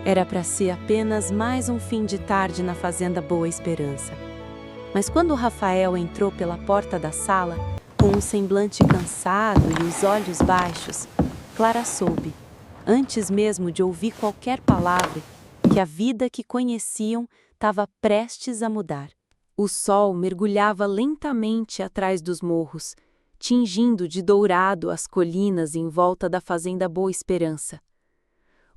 Era para ser apenas mais um fim de tarde na fazenda Boa Esperança. Mas quando Rafael entrou pela porta da sala, com um semblante cansado e os olhos baixos, Clara soube, antes mesmo de ouvir qualquer palavra, que a vida que conheciam estava prestes a mudar. O sol mergulhava lentamente atrás dos morros, tingindo de dourado as colinas em volta da fazenda Boa Esperança.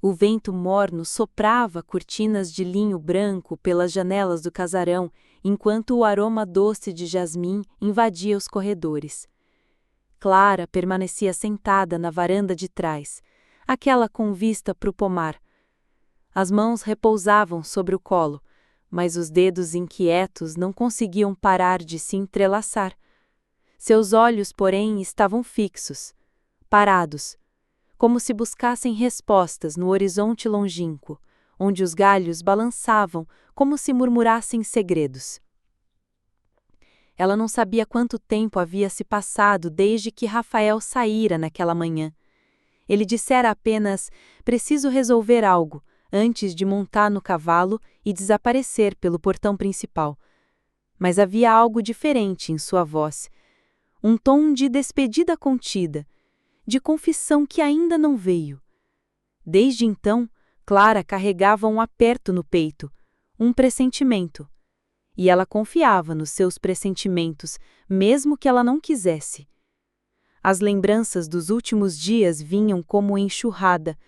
O vento morno soprava cortinas de linho branco pelas janelas do casarão, enquanto o aroma doce de jasmim invadia os corredores. Clara permanecia sentada na varanda de trás, aquela com vista para o pomar. As mãos repousavam sobre o colo, mas os dedos inquietos não conseguiam parar de se entrelaçar. Seus olhos, porém, estavam fixos, parados, como se buscassem respostas no horizonte longínquo, onde os galhos balançavam como se murmurassem segredos. Ela não sabia quanto tempo havia se passado desde que Rafael saíra naquela manhã. Ele dissera apenas: "Preciso resolver algo", antes de montar no cavalo e desaparecer pelo portão principal. Mas havia algo diferente em sua voz, um tom de despedida contida, de confissão que ainda não veio. Desde então, Clara carregava um aperto no peito, um pressentimento. E ela confiava nos seus pressentimentos, mesmo que ela não quisesse. As lembranças dos últimos dias vinham como enxurrada,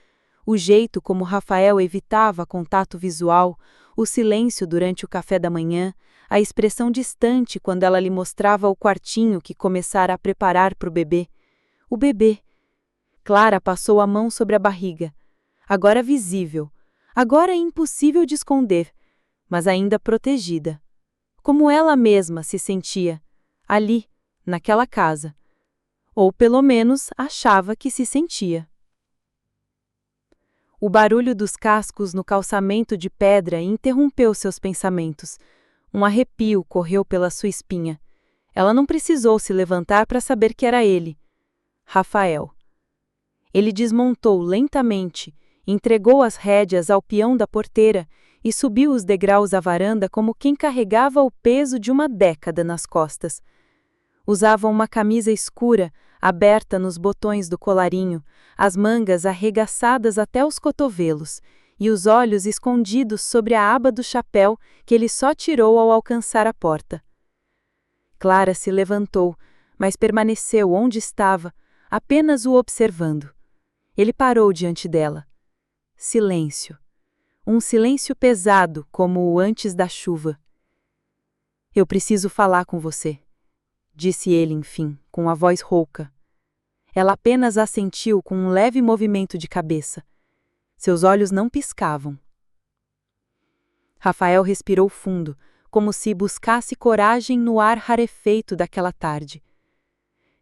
o jeito como Rafael evitava contato visual, o silêncio durante o café da manhã, a expressão distante quando ela lhe mostrava o quartinho que começara a preparar para o bebê. O bebê. Clara passou a mão sobre a barriga. Agora visível, agora impossível de esconder, mas ainda protegida. Como ela mesma se sentia, ali, naquela casa. Ou pelo menos achava que se sentia. O barulho dos cascos no calçamento de pedra interrompeu seus pensamentos. Um arrepio correu pela sua espinha. Ela não precisou se levantar para saber que era ele. Rafael. Ele desmontou lentamente, entregou as rédeas ao peão da porteira e subiu os degraus à varanda como quem carregava o peso de uma década nas costas. Usava uma camisa escura, aberta nos botões do colarinho, as mangas arregaçadas até os cotovelos, e os olhos escondidos sobre a aba do chapéu que ele só tirou ao alcançar a porta. Clara se levantou, mas permaneceu onde estava, apenas o observando. Ele parou diante dela. Silêncio. Um silêncio pesado, como o antes da chuva. "Eu preciso falar com você", disse ele, enfim, com a voz rouca. Ela apenas assentiu com um leve movimento de cabeça. Seus olhos não piscavam. Rafael respirou fundo, como se buscasse coragem no ar rarefeito daquela tarde.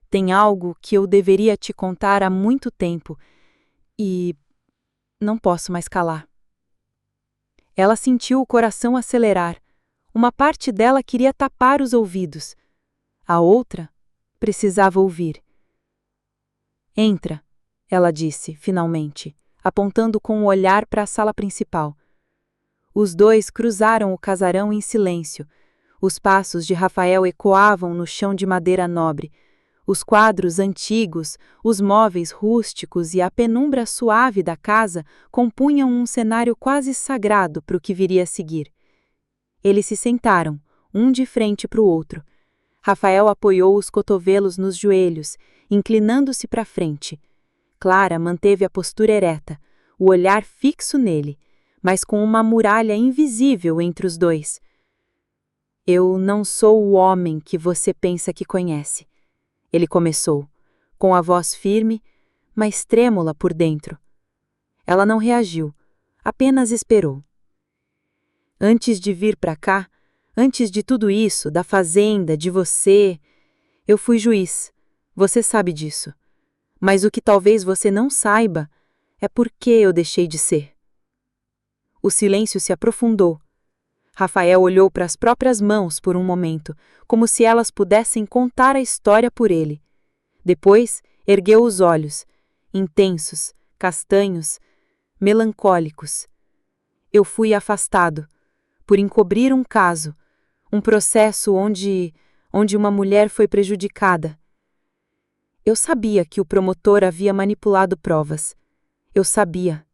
"Tem algo que eu deveria te contar há muito tempo, e não posso mais calar." Ela sentiu o coração acelerar. Uma parte dela queria tapar os ouvidos. A outra precisava ouvir. "Entra", ela disse, finalmente, apontando com o olhar para a sala principal. Os dois cruzaram o casarão em silêncio. Os passos de Rafael ecoavam no chão de madeira nobre. Os quadros antigos, os móveis rústicos e a penumbra suave da casa compunham um cenário quase sagrado para o que viria a seguir. Eles se sentaram, um de frente para o outro. Rafael apoiou os cotovelos nos joelhos, inclinando-se para frente. Clara manteve a postura ereta, o olhar fixo nele, mas com uma muralha invisível entre os dois. "Eu não sou o homem que você pensa que conhece", ele começou, com a voz firme, mas trêmula por dentro. Ela não reagiu, apenas esperou. "Antes de vir para cá, antes de tudo isso, da fazenda, de você, eu fui juiz, você sabe disso. Mas o que talvez você não saiba é por que eu deixei de ser." O silêncio se aprofundou. Rafael olhou para as próprias mãos por um momento, como se elas pudessem contar a história por ele. Depois, ergueu os olhos, intensos, castanhos, melancólicos. Eu fui afastado por encobrir um caso, um processo onde uma mulher foi prejudicada. Eu sabia que o promotor havia manipulado provas. Eu sabia.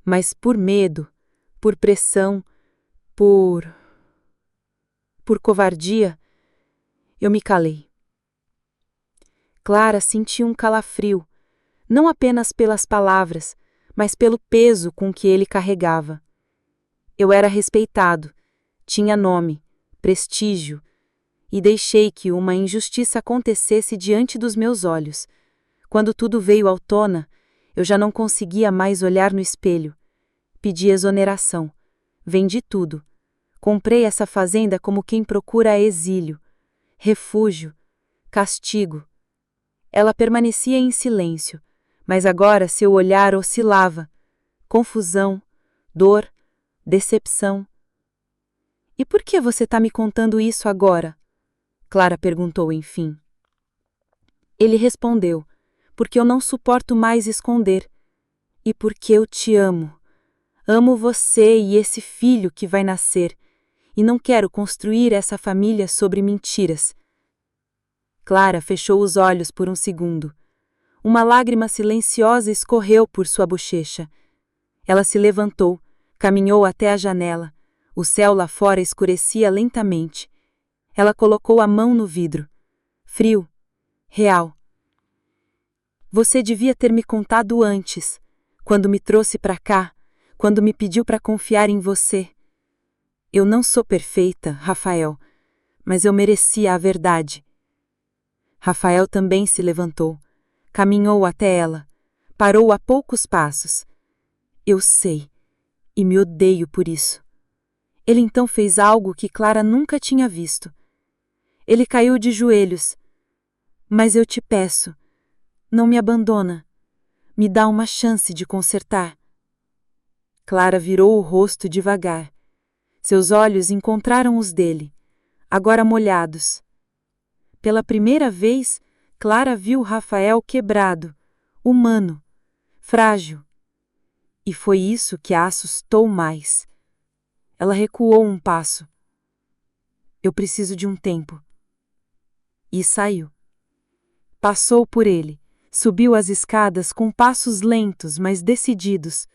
Mas por medo, por pressão, por covardia, eu me calei. Clara sentia um calafrio, não apenas pelas palavras, mas pelo peso com que ele carregava. Eu era respeitado, tinha nome, prestígio, e deixei que uma injustiça acontecesse diante dos meus olhos. Quando tudo veio à tona, eu já não conseguia mais olhar no espelho. Pedi exoneração. Vendi tudo. Comprei essa fazenda como quem procura exílio, refúgio, castigo. Ela permanecia em silêncio, mas agora seu olhar oscilava. Confusão, dor, decepção. E por que você está me contando isso agora? Clara perguntou enfim. Ele respondeu, porque eu não suporto mais esconder. E porque eu te amo. Amo você e esse filho que vai nascer, e não quero construir essa família sobre mentiras. Clara fechou os olhos por um segundo. Uma lágrima silenciosa escorreu por sua bochecha. Ela se levantou, caminhou até a janela. O céu lá fora escurecia lentamente. Ela colocou a mão no vidro. Frio. Real. Você devia ter me contado antes, quando me trouxe para cá, quando me pediu para confiar em você. Eu não sou perfeita, Rafael, mas eu merecia a verdade. Rafael também se levantou, caminhou até ela, parou a poucos passos. Eu sei, e me odeio por isso. Ele então fez algo que Clara nunca tinha visto. Ele caiu de joelhos. Mas eu te peço, não me abandona. Me dá uma chance de consertar. Clara virou o rosto devagar. Seus olhos encontraram os dele, agora molhados. Pela primeira vez, Clara viu Rafael quebrado, humano, frágil. E foi isso que a assustou mais. Ela recuou um passo. Eu preciso de um tempo. E saiu. Passou por ele, subiu as escadas com passos lentos, mas decididos.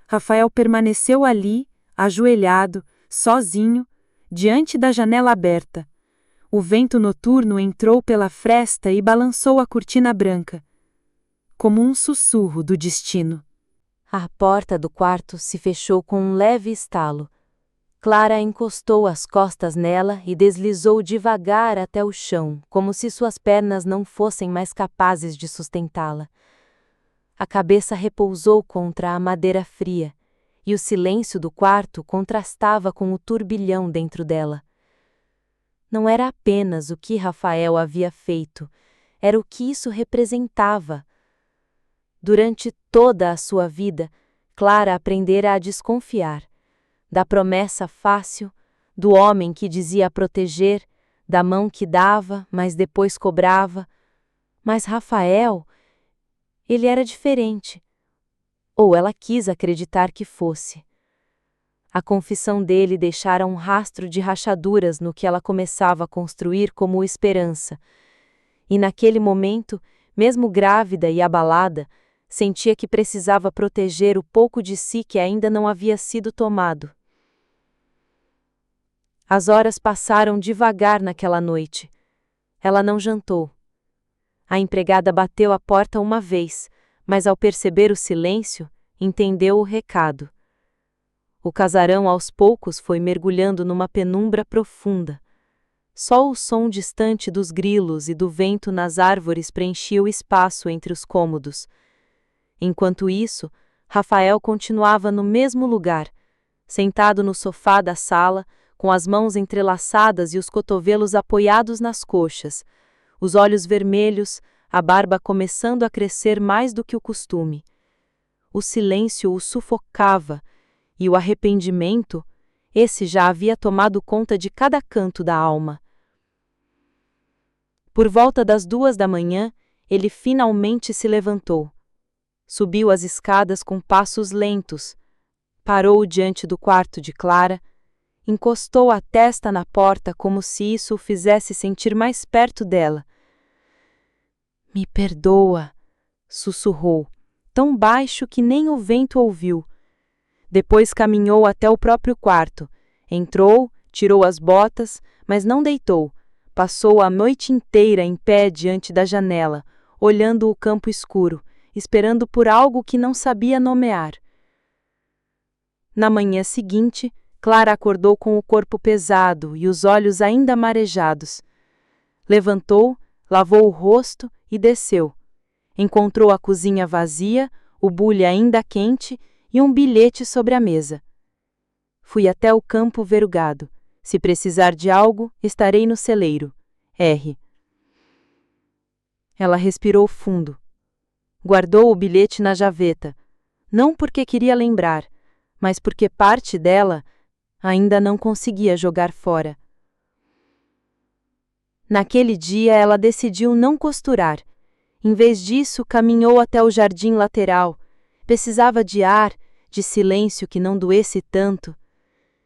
Rafael permaneceu ali, ajoelhado, sozinho, diante da janela aberta. O vento noturno entrou pela fresta e balançou a cortina branca, como um sussurro do destino. A porta do quarto se fechou com um leve estalo. Clara encostou as costas nela e deslizou devagar até o chão, como se suas pernas não fossem mais capazes de sustentá-la. A cabeça repousou contra a madeira fria, e o silêncio do quarto contrastava com o turbilhão dentro dela. Não era apenas o que Rafael havia feito, era o que isso representava. Durante toda a sua vida, Clara aprendera a desconfiar. Da promessa fácil, do homem que dizia proteger, da mão que dava, mas depois cobrava. Mas Rafael, ele era diferente. Ou ela quis acreditar que fosse. A confissão dele deixara um rastro de rachaduras no que ela começava a construir como esperança. E naquele momento, mesmo grávida e abalada, sentia que precisava proteger o pouco de si que ainda não havia sido tomado. As horas passaram devagar naquela noite. Ela não jantou. A empregada bateu à porta uma vez, mas ao perceber o silêncio, entendeu o recado. O casarão aos poucos foi mergulhando numa penumbra profunda. Só o som distante dos grilos e do vento nas árvores preenchia o espaço entre os cômodos. Enquanto isso, Rafael continuava no mesmo lugar, sentado no sofá da sala, com as mãos entrelaçadas e os cotovelos apoiados nas coxas, os olhos vermelhos, a barba começando a crescer mais do que o costume. O silêncio o sufocava, e o arrependimento, esse já havia tomado conta de cada canto da alma. Por volta das 2 da manhã, ele finalmente se levantou. Subiu as escadas com passos lentos, Parou diante do quarto de Clara, encostou a testa na porta como se isso o fizesse sentir mais perto dela. Me perdoa, sussurrou, tão baixo que nem o vento ouviu. Depois caminhou até o próprio quarto. Entrou, tirou as botas, mas não deitou. Passou a noite inteira em pé diante da janela, olhando o campo escuro, esperando por algo que não sabia nomear. Na manhã seguinte, Clara acordou com o corpo pesado e os olhos ainda marejados. Levantou, lavou o rosto e desceu. Encontrou a cozinha vazia, o bule ainda quente e um bilhete sobre a mesa. Fui até o campo ver o gado. Se precisar de algo, estarei no celeiro. R. Ela respirou fundo. Guardou o bilhete na gaveta, não porque queria lembrar, mas porque parte dela ainda não conseguia jogar fora. Naquele dia ela decidiu não costurar. Em vez disso, caminhou até o jardim lateral. Precisava de ar, de silêncio que não doesse tanto.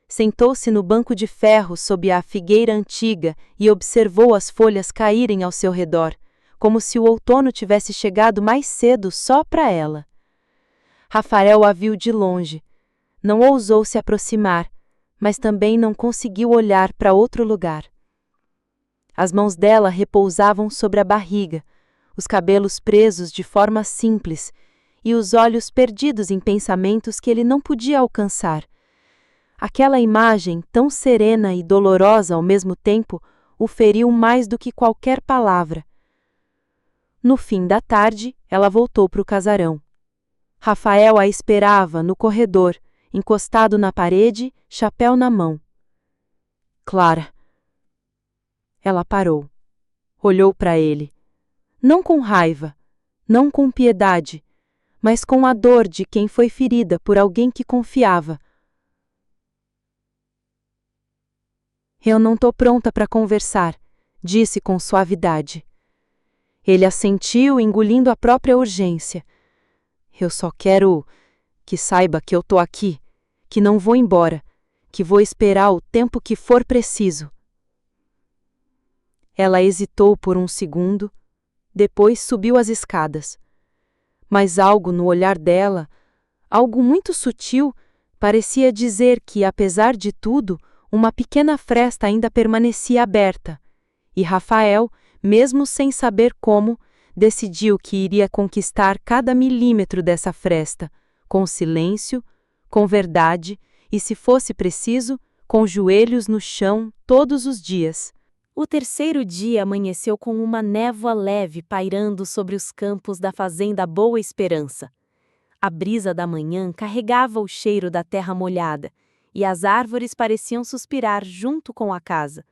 Sentou-se no banco de ferro sob a figueira antiga e observou as folhas caírem ao seu redor, como se o outono tivesse chegado mais cedo só para ela. Rafael a viu de longe. Não ousou se aproximar, mas também não conseguiu olhar para outro lugar. As mãos dela repousavam sobre a barriga, os cabelos presos de forma simples e os olhos perdidos em pensamentos que ele não podia alcançar. Aquela imagem, tão serena e dolorosa ao mesmo tempo, o feriu mais do que qualquer palavra. No fim da tarde, ela voltou para o casarão. Rafael a esperava no corredor, encostado na parede, chapéu na mão. Clara. Ela parou. Olhou para ele. Não com raiva, não com piedade, mas com a dor de quem foi ferida por alguém que confiava. Eu não tô pronta para conversar, disse com suavidade. Ele assentiu, engolindo a própria urgência. Eu só quero que saiba que eu tô aqui, que não vou embora, que vou esperar o tempo que for preciso. Ela hesitou por um segundo, depois subiu as escadas. Mas algo no olhar dela, algo muito sutil, parecia dizer que, apesar de tudo, uma pequena fresta ainda permanecia aberta, e Rafael, mesmo sem saber como, decidiu que iria conquistar cada milímetro dessa fresta, com silêncio, com verdade e, se fosse preciso, com joelhos no chão todos os dias. O terceiro dia amanheceu com uma névoa leve pairando sobre os campos da fazenda Boa Esperança. A brisa da manhã carregava o cheiro da terra molhada, e as árvores pareciam suspirar junto com a casa.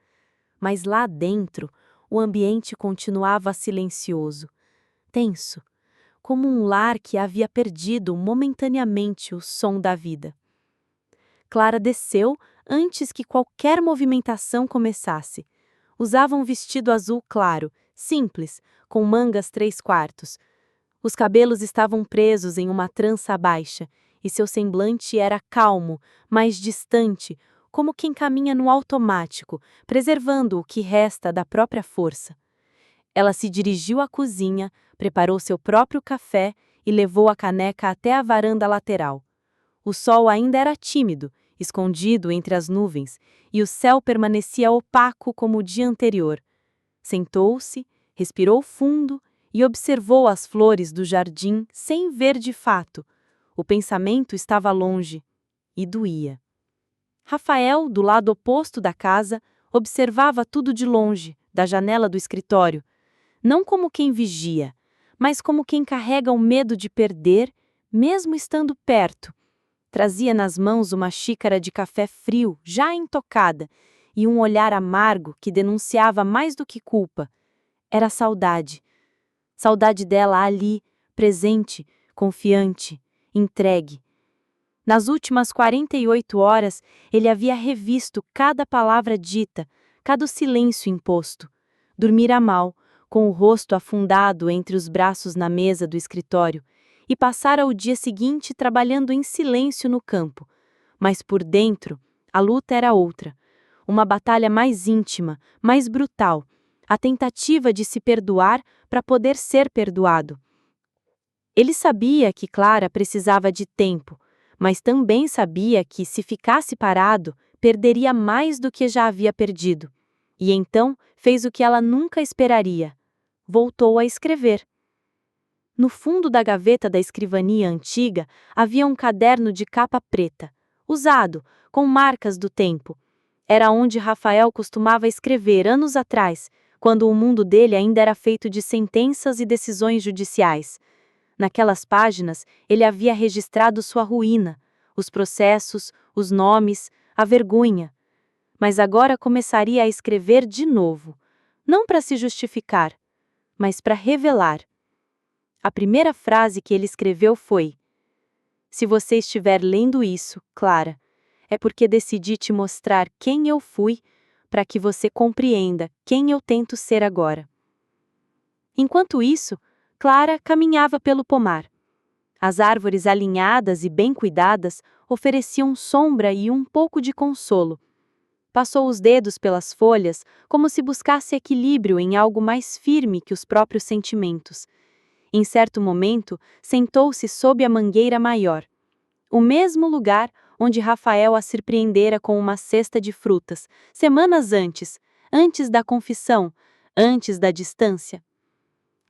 Mas lá dentro, o ambiente continuava silencioso, tenso, como um lar que havia perdido momentaneamente o som da vida. Clara desceu antes que qualquer movimentação começasse. Usava um vestido azul claro, simples, com mangas 3/4. Os cabelos estavam presos em uma trança baixa, e seu semblante era calmo, mas distante, como quem caminha no automático, preservando o que resta da própria força. Ela se dirigiu à cozinha, preparou seu próprio café e levou a caneca até a varanda lateral. O sol ainda era tímido, escondido entre as nuvens, e o céu permanecia opaco como o dia anterior. Sentou-se, respirou fundo e observou as flores do jardim sem ver de fato. O pensamento estava longe e doía. Rafael, do lado oposto da casa, observava tudo de longe, da janela do escritório, não como quem vigia, mas como quem carrega o medo de perder, mesmo estando perto. Trazia nas mãos uma xícara de café frio, já intocada, e um olhar amargo que denunciava mais do que culpa. Era saudade. Saudade dela ali, presente, confiante, entregue. Nas últimas 48 horas, ele havia revisto cada palavra dita, cada silêncio imposto. Dormira mal, com o rosto afundado entre os braços na mesa do escritório, e passara o dia seguinte trabalhando em silêncio no campo, Mas por dentro, a luta era outra. Uma batalha mais íntima, mais brutal. A tentativa de se perdoar para poder ser perdoado. Ele sabia que Clara precisava de tempo, mas também sabia que, se ficasse parado, perderia mais do que já havia perdido. E então fez o que ela nunca esperaria. Voltou a escrever. No fundo da gaveta da escrivaninha antiga havia um caderno de capa preta, usado, com marcas do tempo. Era onde Rafael costumava escrever anos atrás, quando o mundo dele ainda era feito de sentenças e decisões judiciais. Naquelas páginas, ele havia registrado sua ruína, os processos, os nomes, a vergonha. Mas agora começaria a escrever de novo, não para se justificar, mas para revelar. A primeira frase que ele escreveu foi: "Se você estiver lendo isso, Clara, é porque decidi te mostrar quem eu fui, para que você compreenda quem eu tento ser agora." Enquanto isso, Clara caminhava pelo pomar. As árvores alinhadas e bem cuidadas ofereciam sombra e um pouco de consolo. Passou os dedos pelas folhas como se buscasse equilíbrio em algo mais firme que os próprios sentimentos. Em certo momento, sentou-se sob a mangueira maior. O mesmo lugar onde Rafael a surpreendera com uma cesta de frutas, semanas antes da confissão, antes da distância.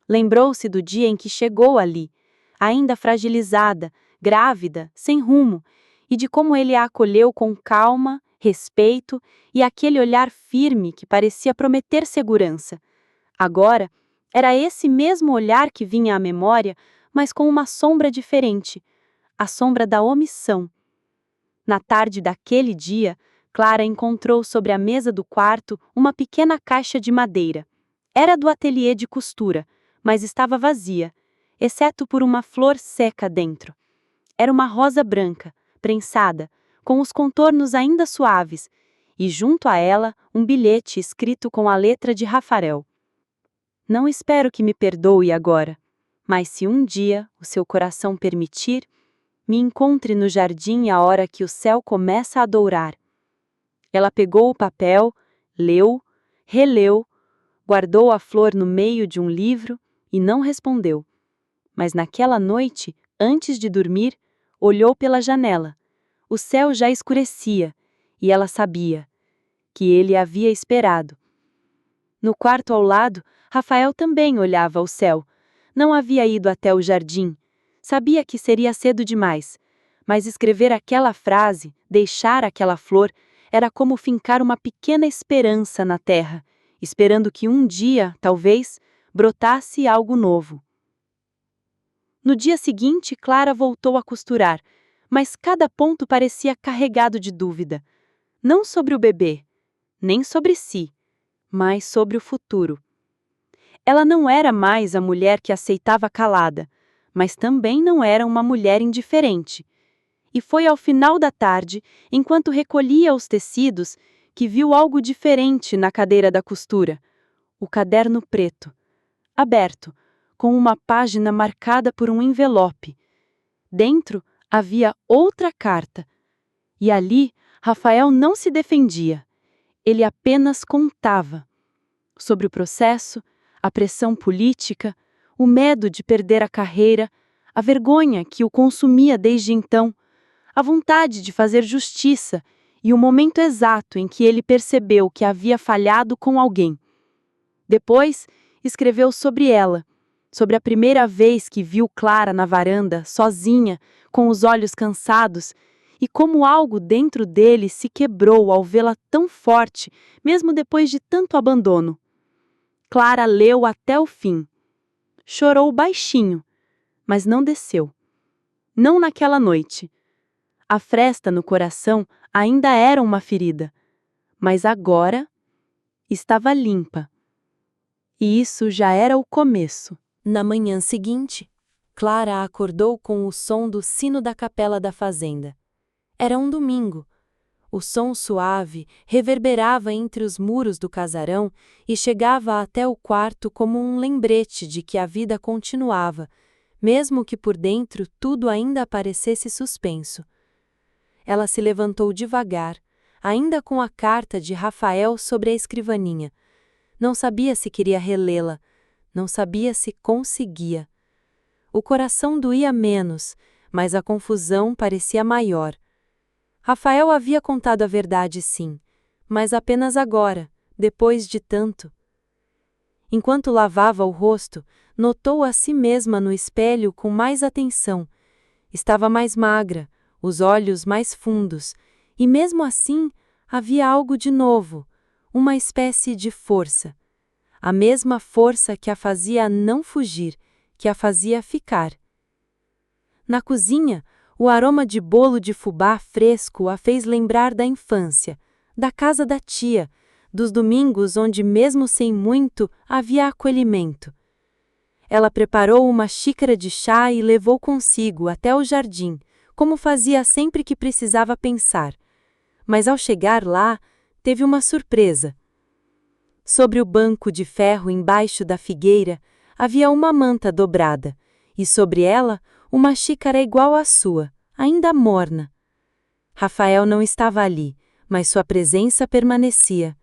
Lembrou-se do dia em que chegou ali, ainda fragilizada, grávida, sem rumo, e de como ele a acolheu com calma, respeito e aquele olhar firme que parecia prometer segurança. Agora, era esse mesmo olhar que vinha à memória, mas com uma sombra diferente, a sombra da omissão. Na tarde daquele dia, Clara encontrou sobre a mesa do quarto uma pequena caixa de madeira. Era do ateliê de costura, mas estava vazia, exceto por uma flor seca dentro. Era uma rosa branca, prensada, com os contornos ainda suaves, e junto a ela um bilhete escrito com a letra de Rafael. "Não espero que me perdoe agora, mas se um dia o seu coração permitir, me encontre no jardim à hora que o céu começa a dourar." Ela pegou o papel, leu, releu, guardou a flor no meio de um livro e não respondeu. Mas naquela noite, antes de dormir, olhou pela janela. O céu já escurecia, e ela sabia que ele havia esperado. No quarto ao lado, Rafael também olhava ao céu. Não havia ido até o jardim. Sabia que seria cedo demais. Mas escrever aquela frase, deixar aquela flor, era como fincar uma pequena esperança na terra, esperando que um dia, talvez, brotasse algo novo. No dia seguinte, Clara voltou a costurar, mas cada ponto parecia carregado de dúvida. Não sobre o bebê, nem sobre si, mas sobre o futuro. Ela não era mais a mulher que aceitava calada, mas também não era uma mulher indiferente. E foi ao final da tarde, enquanto recolhia os tecidos, que viu algo diferente na cadeira da costura. O caderno preto, aberto, com uma página marcada por um envelope. Dentro havia outra carta. E ali, Rafael não se defendia. Ele apenas contava. Sobre o processo, a pressão política, o medo de perder a carreira, a vergonha que o consumia desde então, a vontade de fazer justiça e o momento exato em que ele percebeu que havia falhado com alguém. Depois, escreveu sobre ela, sobre a primeira vez que viu Clara na varanda, sozinha, com os olhos cansados, e como algo dentro dele se quebrou ao vê-la tão forte, mesmo depois de tanto abandono. Clara leu até o fim. Chorou baixinho, mas não desceu. Não naquela noite. A fresta no coração ainda era uma ferida, mas agora estava limpa. E isso já era o começo. Na manhã seguinte, Clara acordou com o som do sino da capela da fazenda. Era um domingo. O som suave reverberava entre os muros do casarão e chegava até o quarto como um lembrete de que a vida continuava, mesmo que por dentro tudo ainda parecesse suspenso. Ela se levantou devagar, ainda com a carta de Rafael sobre a escrivaninha. Não sabia se queria relê-la, não sabia se conseguia. O coração doía menos, mas a confusão parecia maior. Rafael havia contado a verdade, sim, mas apenas agora, depois de tanto. Enquanto lavava o rosto, notou a si mesma no espelho com mais atenção. Estava mais magra, os olhos mais fundos, e mesmo assim havia algo de novo, uma espécie de força. A mesma força que a fazia não fugir, que a fazia ficar. Na cozinha, o aroma de bolo de fubá fresco a fez lembrar da infância, da casa da tia, dos domingos onde, mesmo sem muito, havia acolhimento. Ela preparou uma xícara de chá e levou consigo até o jardim, como fazia sempre que precisava pensar. Mas ao chegar lá, teve uma surpresa. Sobre o banco de ferro embaixo da figueira, havia uma manta dobrada, e sobre ela, uma xícara igual à sua, ainda morna. Rafael não estava ali, mas sua presença permanecia.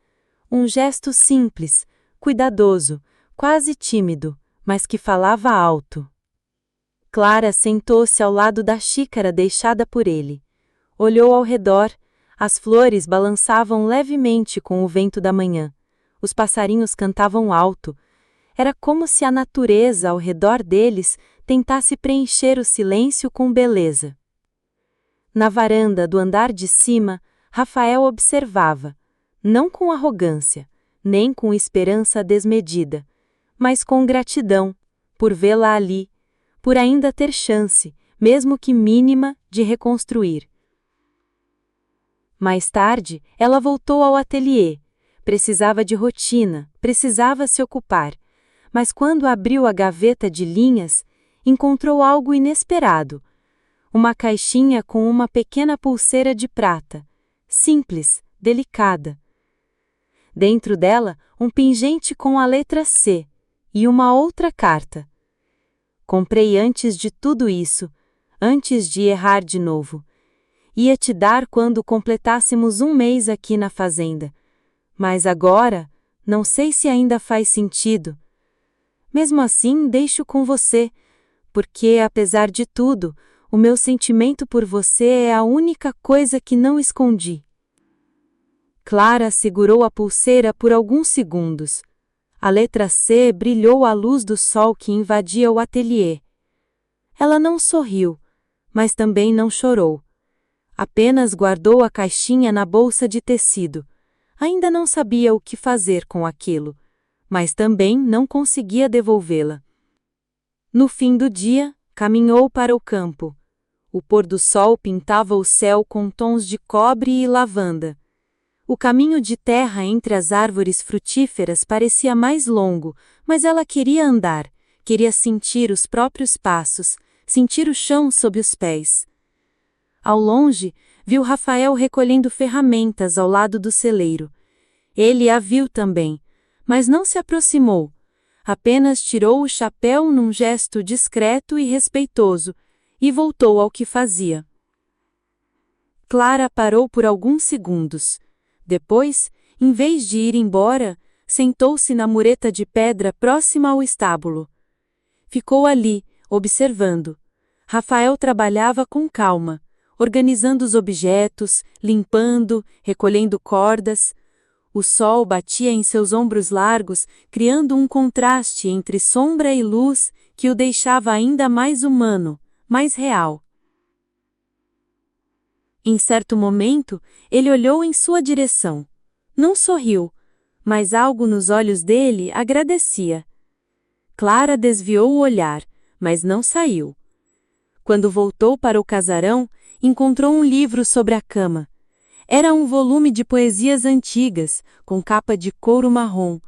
Um gesto simples, cuidadoso, quase tímido, mas que falava alto. Clara sentou-se ao lado da xícara deixada por ele. Olhou ao redor, as flores balançavam levemente com o vento da manhã. Os passarinhos cantavam alto. Era como se a natureza ao redor deles tentasse preencher o silêncio com beleza. Na varanda do andar de cima, Rafael observava, não com arrogância, nem com esperança desmedida, mas com gratidão, por vê-la ali, por ainda ter chance, mesmo que mínima, de reconstruir. Mais tarde, ela voltou ao ateliê. Precisava de rotina, precisava se ocupar, mas quando abriu a gaveta de linhas, encontrou algo inesperado. Uma caixinha com uma pequena pulseira de prata, simples, delicada. Dentro dela, um pingente com a letra C e uma outra carta. Comprei antes de tudo isso, antes de errar de novo. Ia te dar quando completássemos 1 mês aqui na fazenda. Mas agora, não sei se ainda faz sentido. Mesmo assim, deixo com você, porque, apesar de tudo, o meu sentimento por você é a única coisa que não escondi. Clara segurou a pulseira por alguns segundos. A letra C brilhou à luz do sol que invadia o ateliê. Ela não sorriu, mas também não chorou. Apenas guardou a caixinha na bolsa de tecido. Ainda não sabia o que fazer com aquilo, mas também não conseguia devolvê-la. No fim do dia, caminhou para o campo. O pôr do sol pintava o céu com tons de cobre e lavanda. O caminho de terra entre as árvores frutíferas parecia mais longo, mas ela queria andar, queria sentir os próprios passos, sentir o chão sob os pés. Ao longe, viu Rafael recolhendo ferramentas ao lado do celeiro. Ele a viu também, mas não se aproximou. Apenas tirou o chapéu num gesto discreto e respeitoso, e voltou ao que fazia. Clara parou por alguns segundos. Depois, em vez de ir embora, sentou-se na mureta de pedra próxima ao estábulo. Ficou ali, observando. Rafael trabalhava com calma, organizando os objetos, limpando, recolhendo cordas. O sol batia em seus ombros largos, criando um contraste entre sombra e luz que o deixava ainda mais humano, mais real. Em certo momento, ele olhou em sua direção. Não sorriu, mas algo nos olhos dele agradecia. Clara desviou o olhar, mas não saiu. Quando voltou para o casarão, encontrou um livro sobre a cama. Era um volume de poesias antigas, com capa de couro marrom,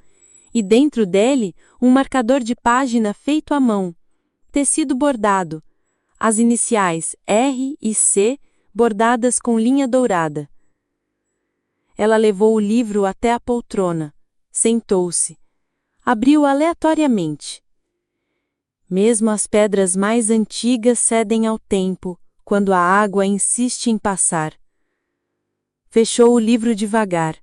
e dentro dele um marcador de página feito à mão, tecido bordado, as iniciais R e C bordadas com linha dourada. Ela levou o livro até a poltrona, sentou-se, abriu aleatoriamente. Mesmo as pedras mais antigas cedem ao tempo, quando a água insiste em passar. Fechou o livro devagar.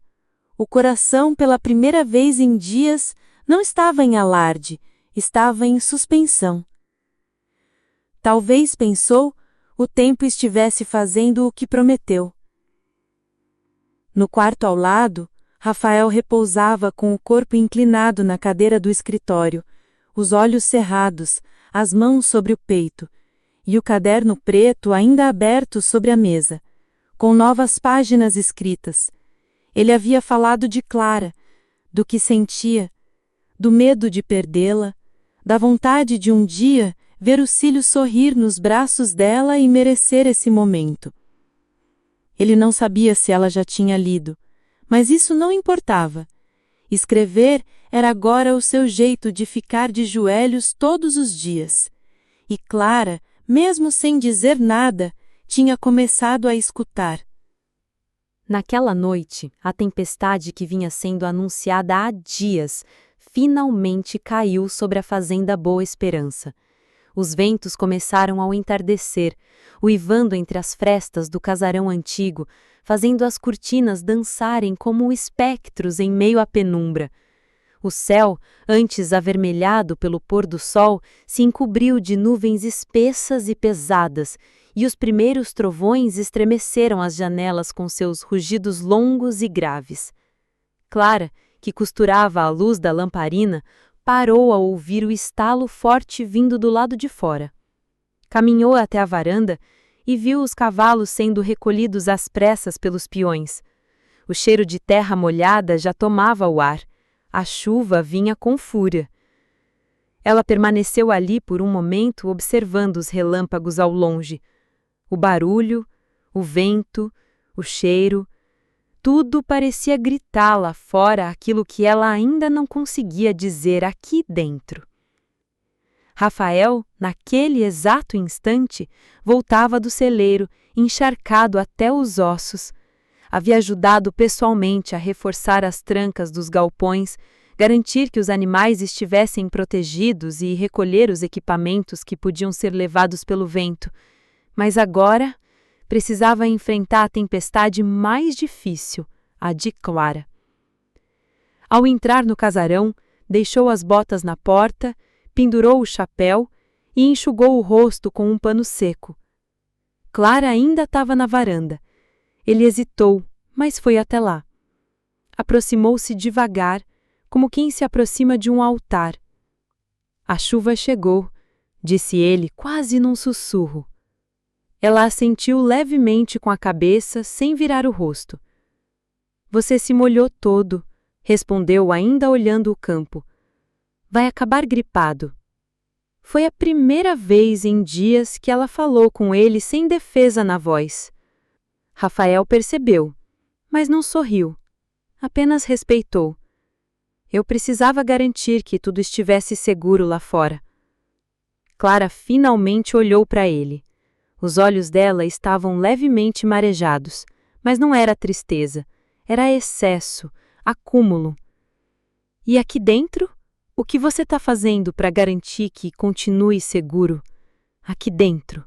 O coração, pela primeira vez em dias, não estava em alarde, estava em suspensão. Talvez, pensou, o tempo estivesse fazendo o que prometeu. No quarto ao lado, Rafael repousava com o corpo inclinado na cadeira do escritório, os olhos cerrados, as mãos sobre o peito, e o caderno preto ainda aberto sobre a mesa, com novas páginas escritas. Ele havia falado de Clara, do que sentia, do medo de perdê-la, da vontade de um dia ver os cílios sorrir nos braços dela e merecer esse momento. Ele não sabia se ela já tinha lido, mas isso não importava. Escrever era agora o seu jeito de ficar de joelhos todos os dias. E Clara, mesmo sem dizer nada, tinha começado a escutar. Naquela noite, a tempestade que vinha sendo anunciada há dias, finalmente caiu sobre a fazenda Boa Esperança. Os ventos começaram ao entardecer, uivando entre as frestas do casarão antigo, fazendo as cortinas dançarem como espectros em meio à penumbra. O céu, antes avermelhado pelo pôr do sol, se encobriu de nuvens espessas e pesadas, e os primeiros trovões estremeceram as janelas com seus rugidos longos e graves. Clara, que costurava à luz da lamparina, parou ao ouvir o estalo forte vindo do lado de fora. Caminhou até a varanda e viu os cavalos sendo recolhidos às pressas pelos peões. O cheiro de terra molhada já tomava o ar. A chuva vinha com fúria. Ela permaneceu ali por um momento observando os relâmpagos ao longe. O barulho, o vento, o cheiro, tudo parecia gritar lá fora aquilo que ela ainda não conseguia dizer aqui dentro. Rafael, naquele exato instante, voltava do celeiro, encharcado até os ossos. Havia ajudado pessoalmente a reforçar as trancas dos galpões, garantir que os animais estivessem protegidos e recolher os equipamentos que podiam ser levados pelo vento. Mas agora precisava enfrentar a tempestade mais difícil, a de Clara. Ao entrar no casarão, deixou as botas na porta, pendurou o chapéu e enxugou o rosto com um pano seco. Clara ainda estava na varanda. Ele hesitou, mas foi até lá. Aproximou-se devagar, como quem se aproxima de um altar. A chuva chegou, disse ele quase num sussurro. Ela assentiu levemente com a cabeça, sem virar o rosto. Você se molhou todo, respondeu ainda olhando o campo. Vai acabar gripado. Foi a primeira vez em dias que ela falou com ele sem defesa na voz. Rafael percebeu, mas não sorriu. Apenas respeitou. Eu precisava garantir que tudo estivesse seguro lá fora. Clara finalmente olhou para ele. Os olhos dela estavam levemente marejados, mas não era tristeza, era excesso, acúmulo. E aqui dentro? O que você está fazendo para garantir que continue seguro? Aqui dentro.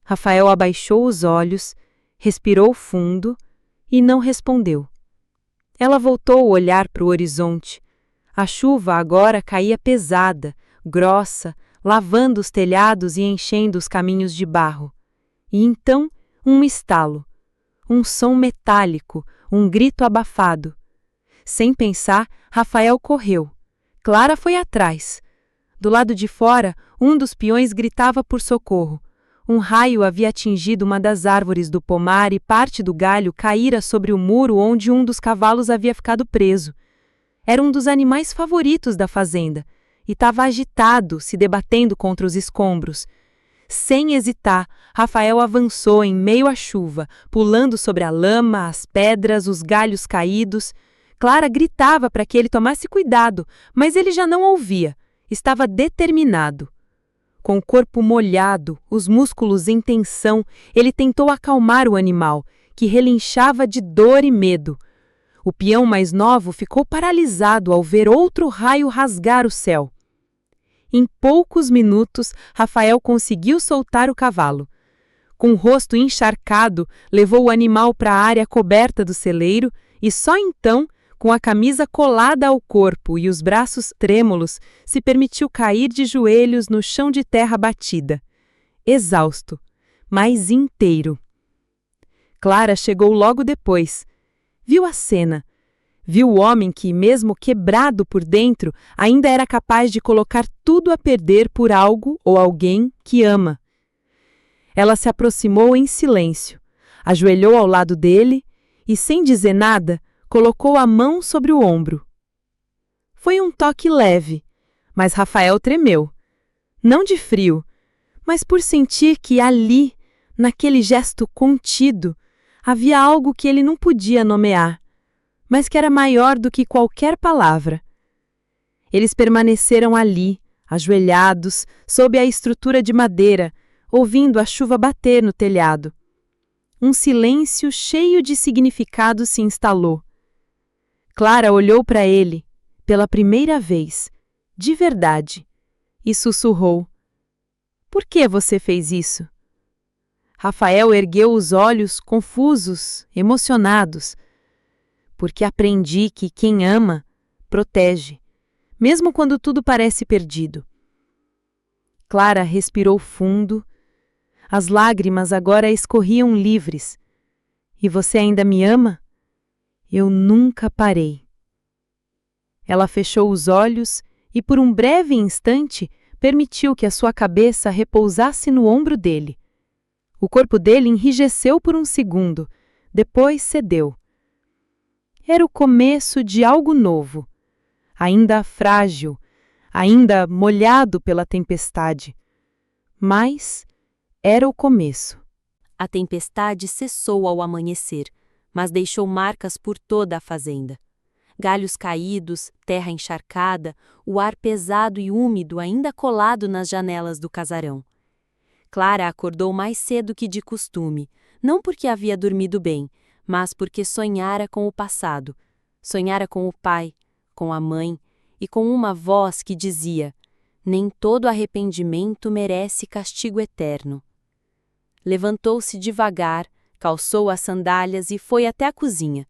Rafael abaixou os olhos, respirou fundo e não respondeu. Ela voltou o olhar para o horizonte. A chuva agora caía pesada, grossa, lavando os telhados e enchendo os caminhos de barro. E então, um estalo. Um som metálico, um grito abafado. Sem pensar, Rafael correu. Clara foi atrás. Do lado de fora, um dos peões gritava por socorro. Um raio havia atingido uma das árvores do pomar e parte do galho caíra sobre o muro onde um dos cavalos havia ficado preso. Era um dos animais favoritos da fazenda e estava agitado, se debatendo contra os escombros. Sem hesitar, Rafael avançou em meio à chuva, pulando sobre a lama, as pedras, os galhos caídos. Clara gritava para que ele tomasse cuidado, mas ele já não ouvia. Estava determinado. Com o corpo molhado, os músculos em tensão, ele tentou acalmar o animal, que relinchava de dor e medo. O peão mais novo ficou paralisado ao ver outro raio rasgar o céu. Em poucos minutos, Rafael conseguiu soltar o cavalo. Com o rosto encharcado, levou o animal para a área coberta do celeiro e só então, com a camisa colada ao corpo e os braços trêmulos, se permitiu cair de joelhos no chão de terra batida. Exausto, mas inteiro. Clara chegou logo depois. Viu a cena. Viu o homem que, mesmo quebrado por dentro, ainda era capaz de colocar tudo a perder por algo ou alguém que ama. Ela se aproximou em silêncio, ajoelhou ao lado dele e, sem dizer nada, colocou a mão sobre o ombro. Foi um toque leve, mas Rafael tremeu. Não de frio, mas por sentir que ali, naquele gesto contido, havia algo que ele não podia nomear, mas que era maior do que qualquer palavra. Eles permaneceram ali, ajoelhados, sob a estrutura de madeira, ouvindo a chuva bater no telhado. Um silêncio cheio de significado se instalou. Clara olhou para ele, pela primeira vez, de verdade, e sussurrou: "Por que você fez isso?" Rafael ergueu os olhos, confusos, emocionados. "Porque aprendi que quem ama, protege, mesmo quando tudo parece perdido." Clara respirou fundo. As lágrimas agora escorriam livres. "E você ainda me ama?" "Eu nunca parei." Ela fechou os olhos e, por um breve instante, permitiu que a sua cabeça repousasse no ombro dele. O corpo dele enrijeceu por um segundo, depois cedeu. Era o começo de algo novo, ainda frágil, ainda molhado pela tempestade. Mas era o começo. A tempestade cessou ao amanhecer, mas deixou marcas por toda a fazenda. Galhos caídos, terra encharcada, o ar pesado e úmido ainda colado nas janelas do casarão. Clara acordou mais cedo que de costume, não porque havia dormido bem, mas porque sonhara com o passado. Sonhara com o pai, com a mãe e com uma voz que dizia: "Nem todo arrependimento merece castigo eterno." Levantou-se devagar, calçou as sandálias e foi até a cozinha.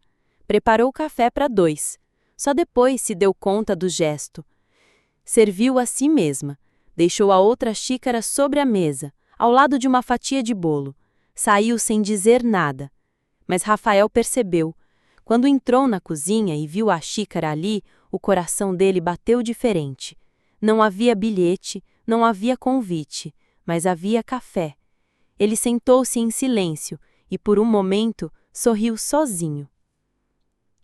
Preparou café para 2. Só depois se deu conta do gesto. Serviu a si mesma. Deixou a outra xícara sobre a mesa, ao lado de uma fatia de bolo. Saiu sem dizer nada. Mas Rafael percebeu. Quando entrou na cozinha e viu a xícara ali, o coração dele bateu diferente. Não havia bilhete, não havia convite, mas havia café. Ele sentou-se em silêncio e, por um momento, sorriu sozinho.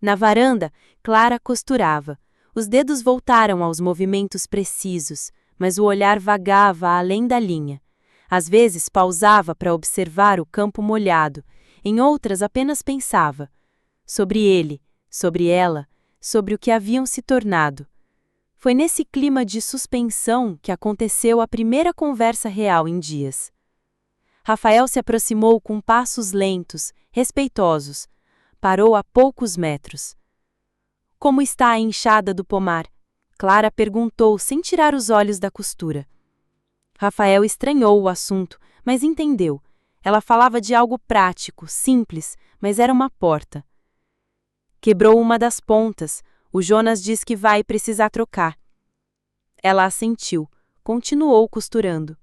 Na varanda, Clara costurava. Os dedos voltaram aos movimentos precisos, mas o olhar vagava além da linha. Às vezes pausava para observar o campo molhado, em outras apenas pensava. Sobre ele, sobre ela, sobre o que haviam se tornado. Foi nesse clima de suspensão que aconteceu a primeira conversa real em dias. Rafael se aproximou com passos lentos, respeitosos. Parou a poucos metros. "Como está a enxada do pomar?" Clara perguntou sem tirar os olhos da costura. Rafael estranhou o assunto, mas entendeu. Ela falava de algo prático, simples, mas era uma porta. "Quebrou uma das pontas. O Jonas diz que vai precisar trocar." Ela assentiu, continuou costurando.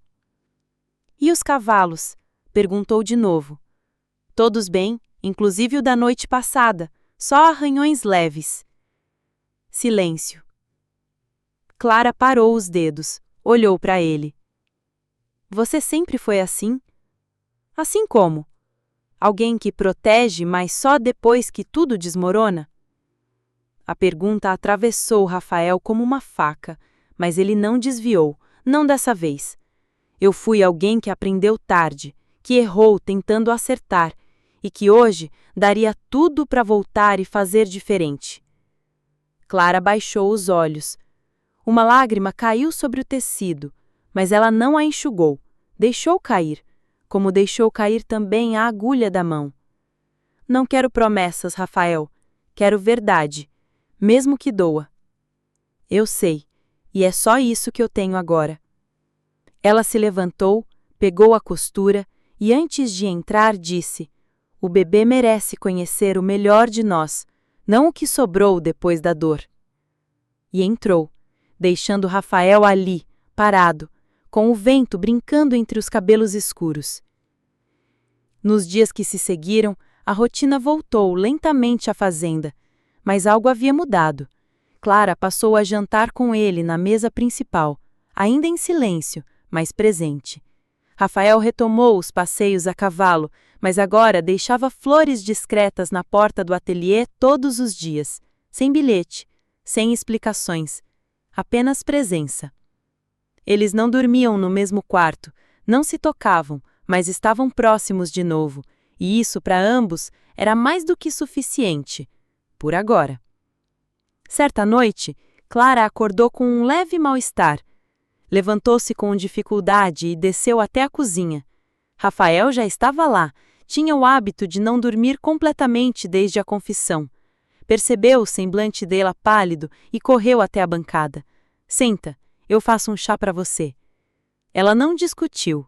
"E os cavalos?" perguntou de novo. "Todos bem, inclusive o da noite passada, só arranhões leves." Silêncio. Clara parou os dedos, olhou para ele. "Você sempre foi assim?" "Assim como? Alguém que protege, mas só depois que tudo desmorona?" A pergunta atravessou Rafael como uma faca, mas ele não desviou, não dessa vez. "Eu fui alguém que aprendeu tarde, que errou tentando acertar, e que hoje daria tudo para voltar e fazer diferente." Clara baixou os olhos. Uma lágrima caiu sobre o tecido, mas ela não a enxugou, deixou cair, como deixou cair também a agulha da mão. "Não quero promessas, Rafael. Quero verdade, mesmo que doa." "Eu sei, e é só isso que eu tenho agora." Ela se levantou, pegou a costura e antes de entrar disse: "O bebê merece conhecer o melhor de nós, não o que sobrou depois da dor." E entrou, deixando Rafael ali, parado, com o vento brincando entre os cabelos escuros. Nos dias que se seguiram, a rotina voltou lentamente à fazenda, mas algo havia mudado. Clara passou a jantar com ele na mesa principal, ainda em silêncio, mas presente. Rafael retomou os passeios a cavalo, mas agora deixava flores discretas na porta do ateliê todos os dias, sem bilhete, sem explicações, apenas presença. Eles não dormiam no mesmo quarto, não se tocavam, mas estavam próximos de novo, e isso para ambos era mais do que suficiente, por agora. Certa noite, Clara acordou com um leve mal-estar. Levantou-se com dificuldade e desceu até a cozinha. Rafael já estava lá, tinha o hábito de não dormir completamente desde a confissão. Percebeu o semblante dela pálido e correu até a bancada. "Senta, eu faço um chá para você." Ela não discutiu.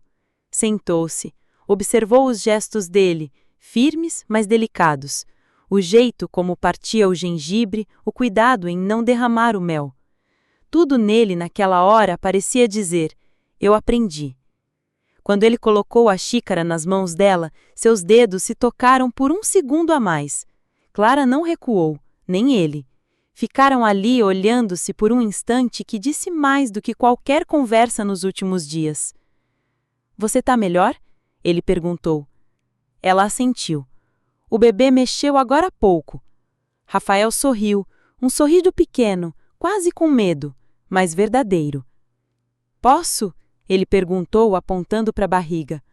Sentou-se, observou os gestos dele, firmes, mas delicados. O jeito como partia o gengibre, o cuidado em não derramar o mel. Tudo nele naquela hora parecia dizer: "Eu aprendi." Quando ele colocou a xícara nas mãos dela, seus dedos se tocaram por um segundo a mais. Clara não recuou, nem ele. Ficaram ali olhando-se por um instante que disse mais do que qualquer conversa nos últimos dias. "Você tá melhor?" ele perguntou. Ela assentiu. O bebê mexeu agora há pouco. Rafael sorriu, um sorriso pequeno, quase com medo, mas verdadeiro. "Posso?" ele perguntou, apontando para a barriga.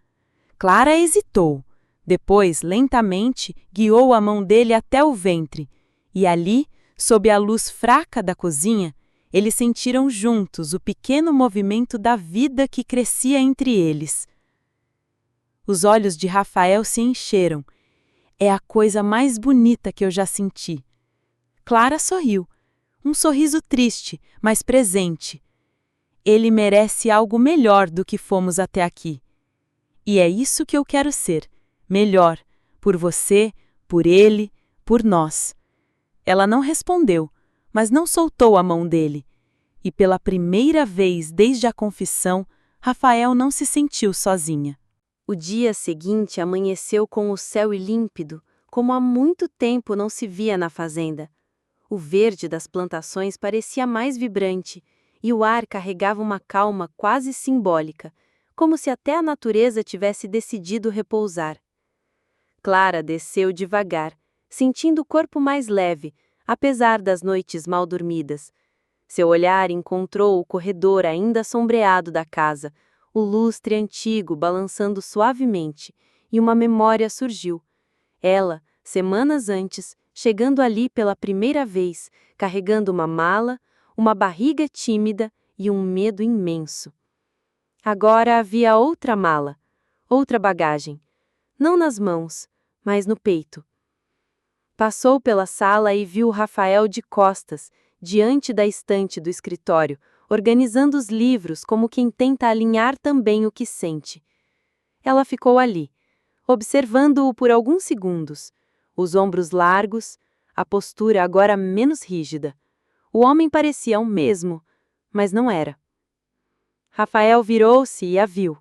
Clara hesitou. Depois, lentamente, guiou a mão dele até o ventre, e ali, sob a luz fraca da cozinha, eles sentiram juntos o pequeno movimento da vida que crescia entre eles. Os olhos de Rafael se encheram. "É a coisa mais bonita que eu já senti." Clara sorriu. Um sorriso triste, mas presente. "Ele merece algo melhor do que fomos até aqui. E é isso que eu quero ser. Melhor. Por você, por ele, por nós." Ela não respondeu, mas não soltou a mão dele. E pela primeira vez desde a confissão, Rafael não se sentiu sozinha. O dia seguinte amanheceu com o céu límpido, como há muito tempo não se via na fazenda. O verde das plantações parecia mais vibrante, e o ar carregava uma calma quase simbólica, como se até a natureza tivesse decidido repousar. Clara desceu devagar, sentindo o corpo mais leve, apesar das noites mal dormidas. Seu olhar encontrou o corredor ainda sombreado da casa, o lustre antigo balançando suavemente, e uma memória surgiu. Ela, semanas antes, chegando ali pela primeira vez, carregando uma mala, uma barriga tímida e um medo imenso. Agora havia outra mala, outra bagagem, não nas mãos, mas no peito. Passou pela sala e viu Rafael de costas, diante da estante do escritório, organizando os livros como quem tenta alinhar também o que sente. Ela ficou ali, observando-o por alguns segundos, os ombros largos, a postura agora menos rígida. O homem parecia o mesmo, mas não era. Rafael virou-se e a viu.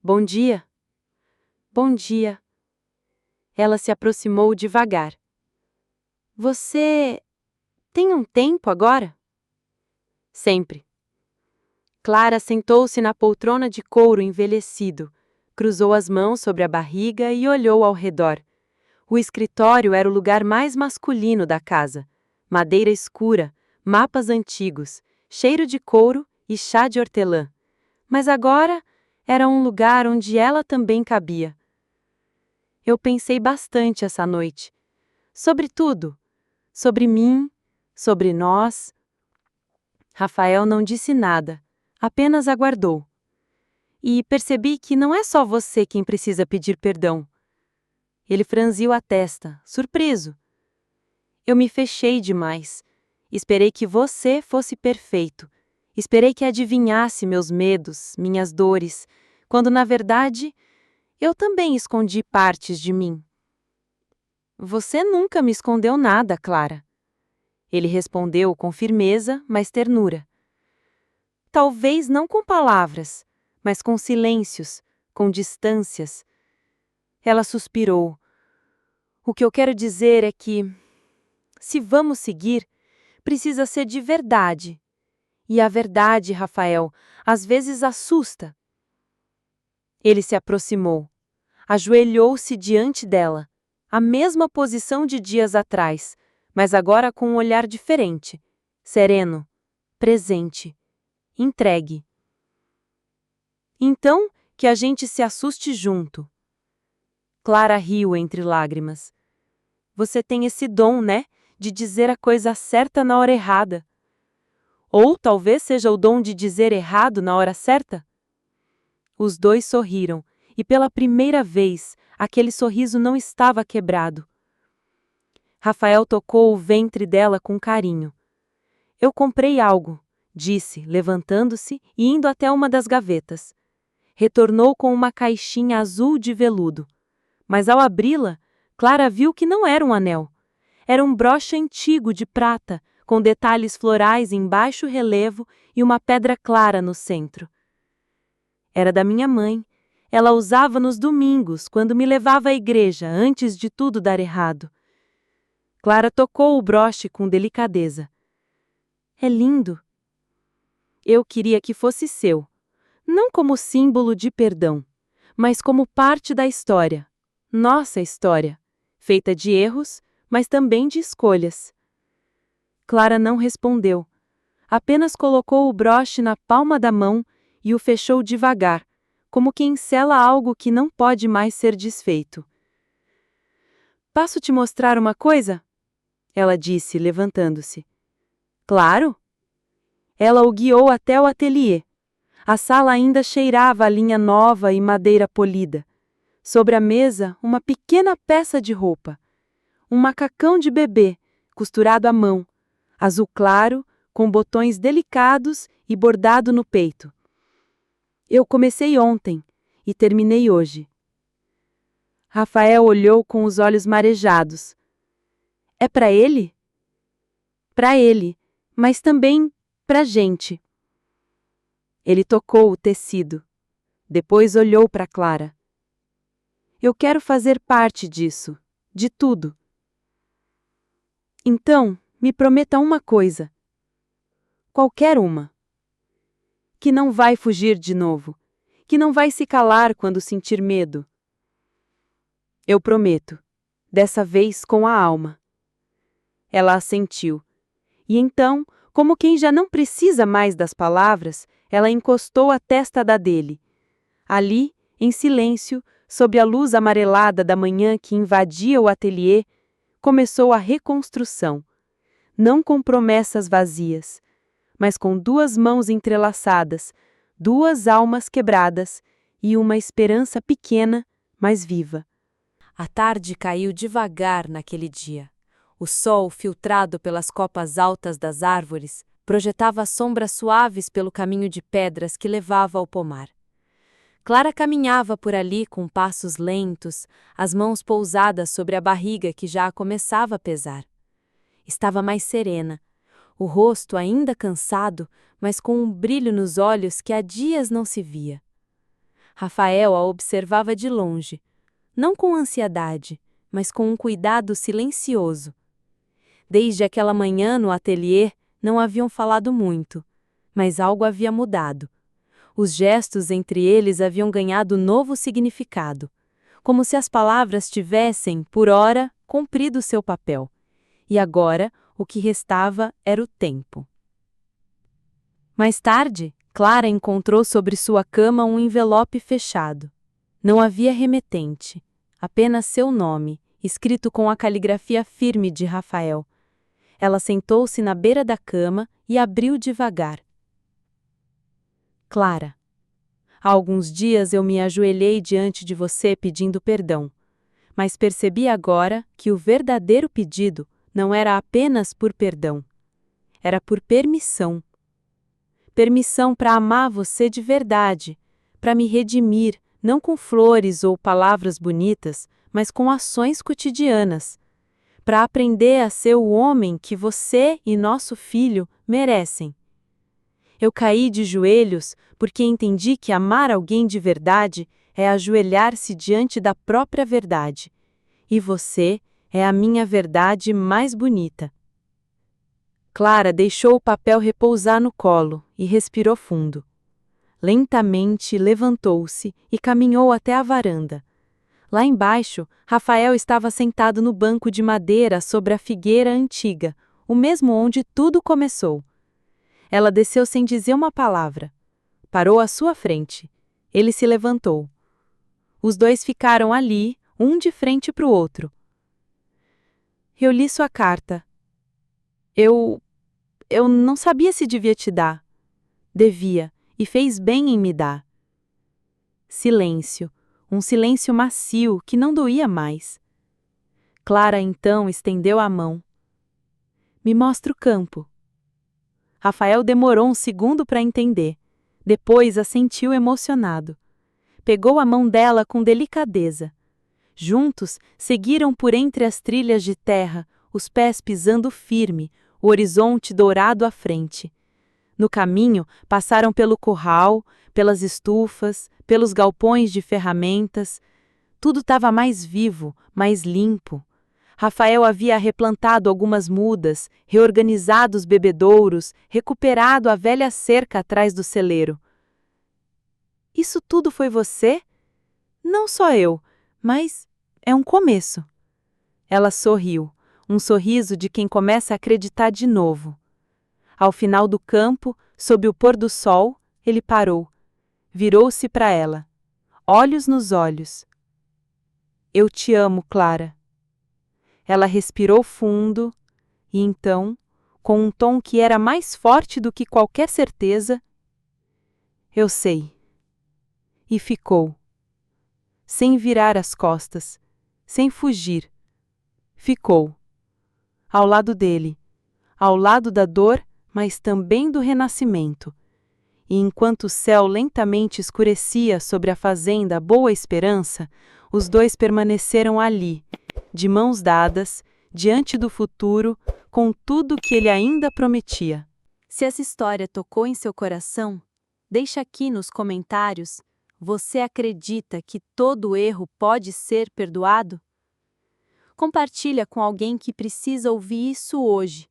"Bom dia." "Bom dia." Ela se aproximou devagar. "Você tem um tempo agora?" "Sempre." Clara sentou-se na poltrona de couro envelhecido, cruzou as mãos sobre a barriga e olhou ao redor. O escritório era o lugar mais masculino da casa. Madeira escura, mapas antigos, cheiro de couro e chá de hortelã. Mas agora era um lugar onde ela também cabia. "Eu pensei bastante essa noite. Sobre tudo. Sobre mim, sobre nós." Rafael não disse nada, apenas aguardou. "E percebi que não é só você quem precisa pedir perdão." Ele franziu a testa, surpreso. "Eu me fechei demais. Esperei que você fosse perfeito. Esperei que adivinhasse meus medos, minhas dores, quando na verdade Eu também escondi partes de mim. Você nunca me escondeu nada, Clara. Ele respondeu com firmeza, mas ternura. Talvez não com palavras, mas com silêncios, com distâncias. Ela suspirou. O que eu quero dizer é que, se vamos seguir, precisa ser de verdade. E a verdade, Rafael, às vezes assusta. Ele se aproximou. Ajoelhou-se diante dela, a mesma posição de dias atrás, mas agora com um olhar diferente, sereno, presente, entregue. Então, que a gente se assuste junto. Clara riu entre lágrimas. Você tem esse dom, né, de dizer a coisa certa na hora errada. Ou talvez seja o dom de dizer errado na hora certa? Os dois sorriram, e pela primeira vez, aquele sorriso não estava quebrado. Rafael tocou o ventre dela com carinho. Eu comprei algo, disse, levantando-se e indo até uma das gavetas. Retornou com uma caixinha azul de veludo. Mas ao abri-la, Clara viu que não era um anel. Era um broche antigo de prata, com detalhes florais em baixo relevo e uma pedra clara no centro. Era da minha mãe. Ela usava nos domingos, quando me levava à igreja, antes de tudo dar errado. Clara tocou o broche com delicadeza. É lindo. Eu queria que fosse seu, não como símbolo de perdão, mas como parte da história. Nossa história, feita de erros, mas também de escolhas. Clara não respondeu. Apenas colocou o broche na palma da mão e o fechou devagar, como quem sela algo que não pode mais ser desfeito. Posso te mostrar uma coisa? Ela disse, levantando-se. Claro. Ela o guiou até o ateliê. A sala ainda cheirava a linha nova e madeira polida. Sobre a mesa, uma pequena peça de roupa. Um macacão de bebê, costurado à mão, azul claro, com botões delicados e bordado no peito. Eu comecei ontem e terminei hoje. Rafael olhou com os olhos marejados. É para ele? Para ele, mas também para a gente. Ele tocou o tecido. Depois olhou para Clara. Eu quero fazer parte disso, de tudo. Então, me prometa uma coisa. Qualquer uma. Que não vai fugir de novo. Que não vai se calar quando sentir medo. Eu prometo. Dessa vez com a alma. Ela assentiu. E então, como quem já não precisa mais das palavras, ela encostou a testa da dele. Ali, em silêncio, sob a luz amarelada da manhã que invadia o ateliê, começou a reconstrução. Não com promessas vazias, mas com duas mãos entrelaçadas, duas almas quebradas e uma esperança pequena, mas viva. A tarde caiu devagar naquele dia. O sol, filtrado pelas copas altas das árvores, projetava sombras suaves pelo caminho de pedras que levava ao pomar. Clara caminhava por ali com passos lentos, as mãos pousadas sobre a barriga que já começava a pesar. Estava mais serena, o rosto ainda cansado, mas com um brilho nos olhos que há dias não se via. Rafael a observava de longe, não com ansiedade, mas com um cuidado silencioso. Desde aquela manhã no ateliê, não haviam falado muito, mas algo havia mudado. Os gestos entre eles haviam ganhado novo significado, como se as palavras tivessem, por ora, cumprido seu papel. E agora, o que restava era o tempo. Mais tarde, Clara encontrou sobre sua cama um envelope fechado. Não havia remetente, apenas seu nome, escrito com a caligrafia firme de Rafael. Ela sentou-se na beira da cama e abriu devagar. Clara, há alguns dias eu me ajoelhei diante de você pedindo perdão, mas percebi agora que o verdadeiro pedido não era apenas por perdão, era por permissão. Permissão para amar você de verdade, para me redimir, não com flores ou palavras bonitas, mas com ações cotidianas, para aprender a ser o homem que você e nosso filho merecem. Eu caí de joelhos porque entendi que amar alguém de verdade é ajoelhar-se diante da própria verdade. E você é a minha verdade mais bonita. Clara deixou o papel repousar no colo e respirou fundo. Lentamente levantou-se e caminhou até a varanda. Lá embaixo, Rafael estava sentado no banco de madeira sobre a figueira antiga, o mesmo onde tudo começou. Ela desceu sem dizer uma palavra. Parou à sua frente. Ele se levantou. Os dois ficaram ali, um de frente para o outro. Eu li sua carta. Eu não sabia se devia te dar. Devia, e fez bem em me dar. Silêncio, um silêncio macio que não doía mais. Clara então estendeu a mão. Me mostra o campo. Rafael demorou um segundo para entender. Depois assentiu emocionado. Pegou a mão dela com delicadeza. Juntos, seguiram por entre as trilhas de terra, os pés pisando firme, o horizonte dourado à frente. No caminho, passaram pelo curral, pelas estufas, pelos galpões de ferramentas. Tudo estava mais vivo, mais limpo. Rafael havia replantado algumas mudas, reorganizado os bebedouros, recuperado a velha cerca atrás do celeiro. Isso tudo foi você? Não só eu, mas é um começo. Ela sorriu, um sorriso de quem começa a acreditar de novo. Ao final do campo, sob o pôr do sol, ele parou. Virou-se para ela. Olhos nos olhos. Eu te amo, Clara. Ela respirou fundo e então, com um tom que era mais forte do que qualquer certeza, eu sei. E ficou. Sem virar as costas, sem fugir. Ficou. Ao lado dele, ao lado da dor, mas também do renascimento. E enquanto o céu lentamente escurecia sobre a fazenda Boa Esperança, os dois permaneceram ali, de mãos dadas, diante do futuro, com tudo que ele ainda prometia. Se essa história tocou em seu coração, deixa aqui nos comentários. Você acredita que todo erro pode ser perdoado? Compartilha com alguém que precisa ouvir isso hoje.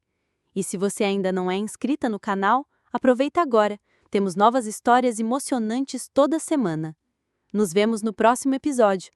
E se você ainda não é inscrita no canal, aproveita agora. Temos novas histórias emocionantes toda semana. Nos vemos no próximo episódio.